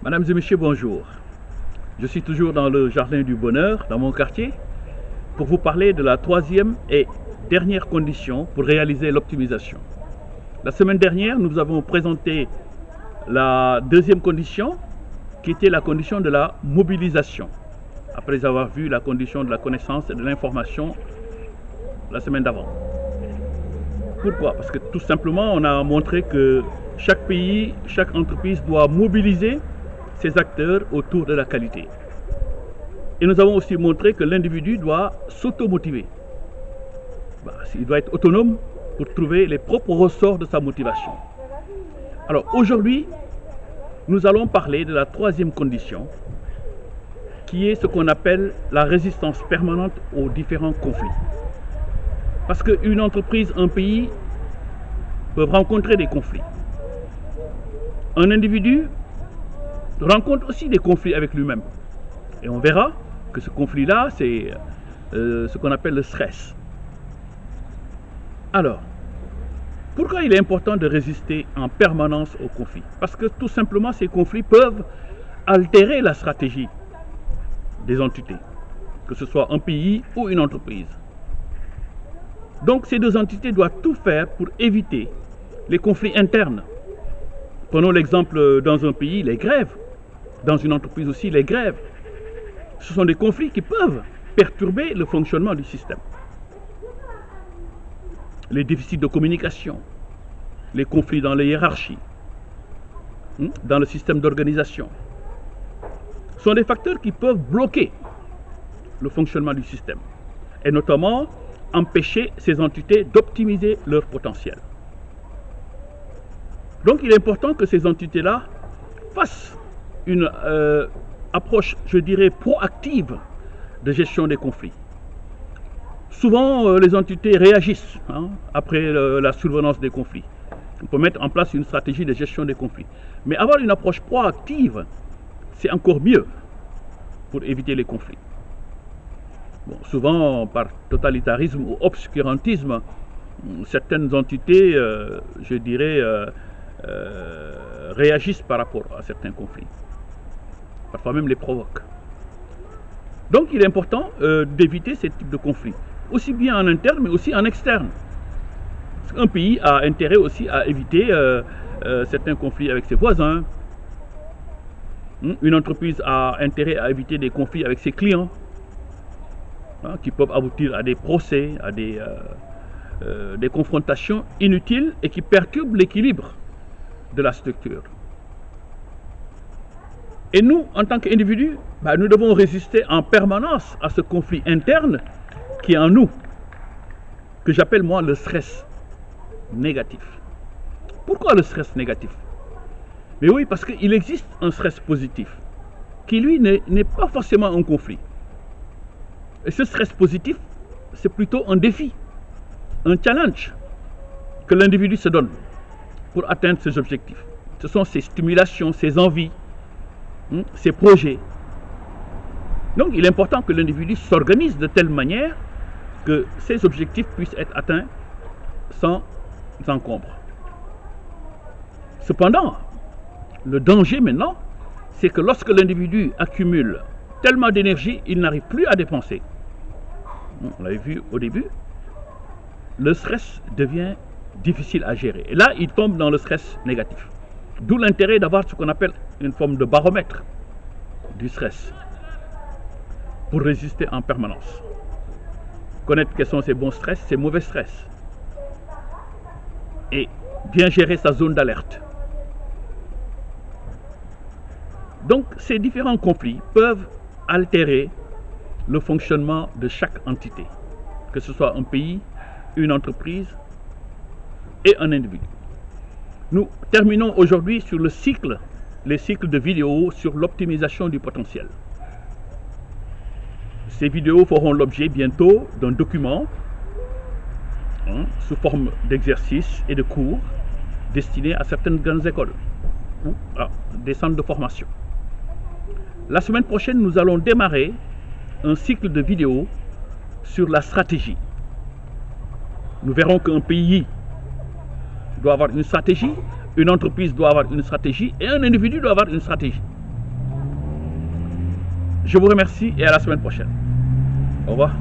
Mesdames et messieurs, bonjour. Je suis toujours dans le Jardin du Bonheur, dans mon quartier, pour vous parler de la troisième et dernière condition pour réaliser l'optimisation. La semaine dernière, nous avons présenté la deuxième condition, qui était la condition de la mobilisation, après avoir vu la condition de la connaissance et de l'information la semaine d'avant. Pourquoi? Parce que tout simplement, on a montré que chaque pays, chaque entreprise doit mobiliser ses acteurs autour de la qualité. Et nous avons aussi montré que l'individu doit s'automotiver. Il doit être autonome pour trouver les propres ressorts de sa motivation. Alors aujourd'hui, nous allons parler de la troisième condition, qui est ce qu'on appelle la résistance permanente aux différents conflits. Parce qu'une entreprise, un pays peuvent rencontrer des conflits. Un individu rencontre aussi des conflits avec lui-même. Et on verra que ce conflit-là, c'est ce qu'on appelle le stress. Alors, pourquoi il est important de résister en permanence aux conflits? Parce que tout simplement, ces conflits peuvent altérer la stratégie des entités, que ce soit un pays ou une entreprise. Donc, ces deux entités doivent tout faire pour éviter les conflits internes. Prenons l'exemple dans un pays, les grèves. Dans une entreprise aussi, les grèves. Ce sont des conflits qui peuvent perturber le fonctionnement du système. Les déficits de communication, les conflits dans les hiérarchies, dans le système d'organisation, sont des facteurs qui peuvent bloquer le fonctionnement du système et notamment empêcher ces entités d'optimiser leur potentiel. Donc il est important que ces entités-là fassent une approche, je dirais, proactive de gestion des conflits. Souvent, les entités réagissent après la survenance des conflits. On peut mettre en place une stratégie de gestion des conflits. Mais avoir une approche proactive, c'est encore mieux pour éviter les conflits. Bon, souvent, par totalitarisme ou obscurantisme, certaines entités, je dirais, réagissent par rapport à certains conflits. Parfois même les provoquent. Donc il est important d'éviter ces types de conflits, aussi bien en interne mais aussi en externe. Un pays a intérêt aussi à éviter certains conflits avec ses voisins. Une entreprise a intérêt à éviter des conflits avec ses clients, qui peuvent aboutir à des procès, à des confrontations inutiles et qui perturbent l'équilibre de la structure. Et nous, en tant qu'individus, nous devons résister en permanence à ce conflit interne qui est en nous, que j'appelle moi le stress négatif. Pourquoi le stress négatif? Mais oui, parce qu'il existe un stress positif, qui lui n'est pas forcément un conflit. Et ce stress positif, c'est plutôt un défi, un challenge que l'individu se donne pour atteindre ses objectifs. Ce sont ses stimulations, ses envies, ses projets. Donc il est important que l'individu s'organise de telle manière que ses objectifs puissent être atteints sans encombre. Cependant, le danger maintenant, c'est que lorsque l'individu accumule tellement d'énergie, il n'arrive plus à dépenser. On l'avait vu au début, le stress devient difficile à gérer. Et là, il tombe dans le stress négatif. D'où l'intérêt d'avoir ce qu'on appelle une forme de baromètre du stress pour résister en permanence. Connaître quels sont ses bons stress, ses mauvais stress. Et bien gérer sa zone d'alerte. Donc, ces différents conflits peuvent altérer le fonctionnement de chaque entité, que ce soit un pays, une entreprise et un individu. Nous terminons aujourd'hui sur les cycles de vidéos sur l'optimisation du potentiel. Ces vidéos feront l'objet bientôt d'un document sous forme d'exercices et de cours destinés à certaines grandes écoles ou à des centres de formation. La semaine prochaine, nous allons démarrer un cycle de vidéos sur la stratégie. Nous verrons qu'un pays doit avoir une stratégie, une entreprise doit avoir une stratégie et un individu doit avoir une stratégie. Je vous remercie et à la semaine prochaine. Au revoir.